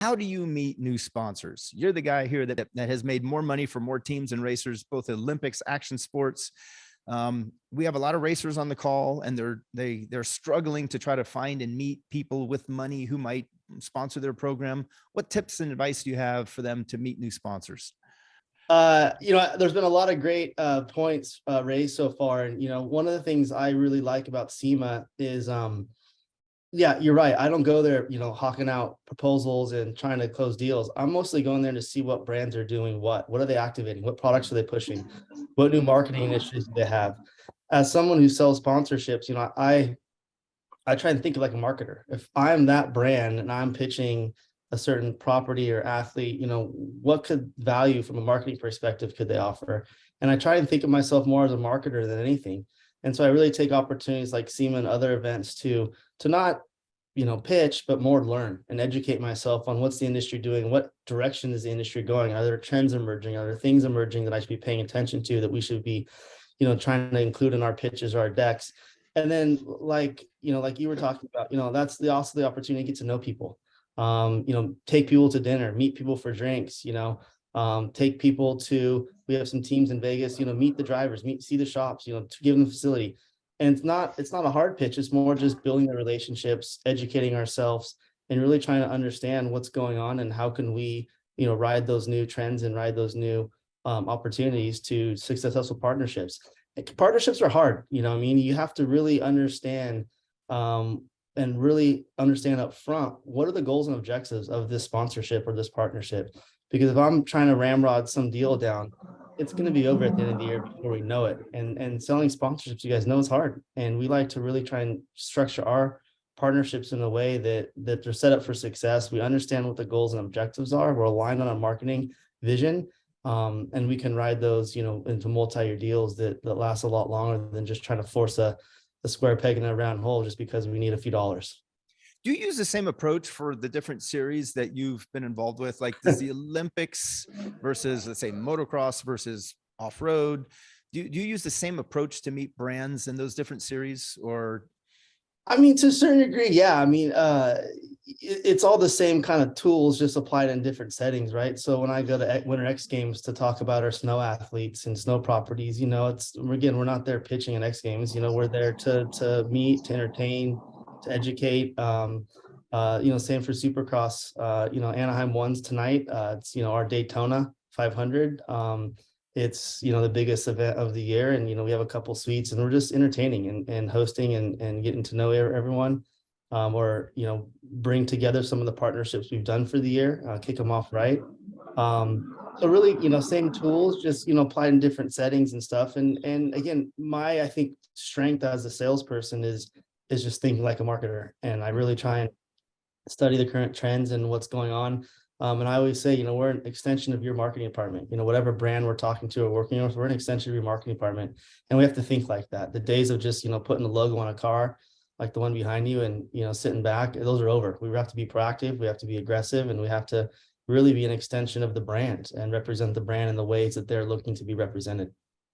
How do you meet new sponsors? You're the guy here that has made more money for more teams and racers, both Olympics, action sports. We have a lot of racers on the call, and they're struggling to try to find and meet people with money who might sponsor their program. What tips and advice do you have for them to meet new sponsors? There's been a lot of great points raised so far. And, one of the things I really like about SEMA is, yeah, you're right. I don't go there, hawking out proposals and trying to close deals. I'm mostly going there to see what brands are doing what are they activating? What products are they pushing? What new marketing initiatives do they have? As someone who sells sponsorships, I try and think like a marketer. If I'm that brand and I'm pitching a certain property or athlete, what could value from a marketing perspective could they offer? And I try and think of myself more as a marketer than anything. And so I really take opportunities like SEMA and other events to not, pitch, but more learn and educate myself on what's the industry doing, what direction is the industry going, are there trends emerging, are there things emerging that I should be paying attention to that we should be, trying to include in our pitches or our decks. And then like you were talking about, that's also the opportunity to get to know people. Take people to dinner, meet people for drinks, take people to, we have some teams in Vegas, meet the drivers, see the shops, to give them the facility. And it's not a hard pitch. It's more just building the relationships, educating ourselves, and really trying to understand what's going on and how can we, ride those new trends and ride those new opportunities to successful partnerships. Partnerships are hard, you have to really understand and really understand up front, what are the goals and objectives of this sponsorship or this partnership? Because if I'm trying to ramrod some deal down, it's going to be over at the end of the year before we know it. And selling sponsorships, you guys know, is hard. And we like to really try and structure our partnerships in a way that they're set up for success. We understand what the goals and objectives are. We're aligned on our marketing vision. And we can ride those, into multi-year deals that last a lot longer than just trying to force a square peg in a round hole just because we need a few dollars. Do you use the same approach for the different series that you've been involved with? Like, does the Olympics versus, let's say, motocross versus off-road, do you use the same approach to meet brands in those different series? Or to a certain degree, yeah. It's all the same kind of tools, just applied in different settings, right? So when I go to Winter X Games to talk about our snow athletes and snow properties, we're not there pitching in X Games. We're there to meet, to entertain, to educate. Same for Supercross. Anaheim 1's tonight. It's our Daytona 500. It's the biggest event of the year, and we have a couple suites, and we're just entertaining and hosting and getting to know everyone, or bring together some of the partnerships we've done for the year, kick them off right. So really, same tools, just applied in different settings and stuff. And again, I think strength as a salesperson is just thinking like a marketer, and I really try and study the current trends and what's going on. And I always say, we're an extension of your marketing department. Whatever brand we're talking to or working with, we're an extension of your marketing department. And we have to think like that. The days of just, putting the logo on a car, like the one behind you, and, sitting back, those are over. We have to be proactive. We have to be aggressive, and we have to really be an extension of the brand and represent the brand in the ways that they're looking to be represented.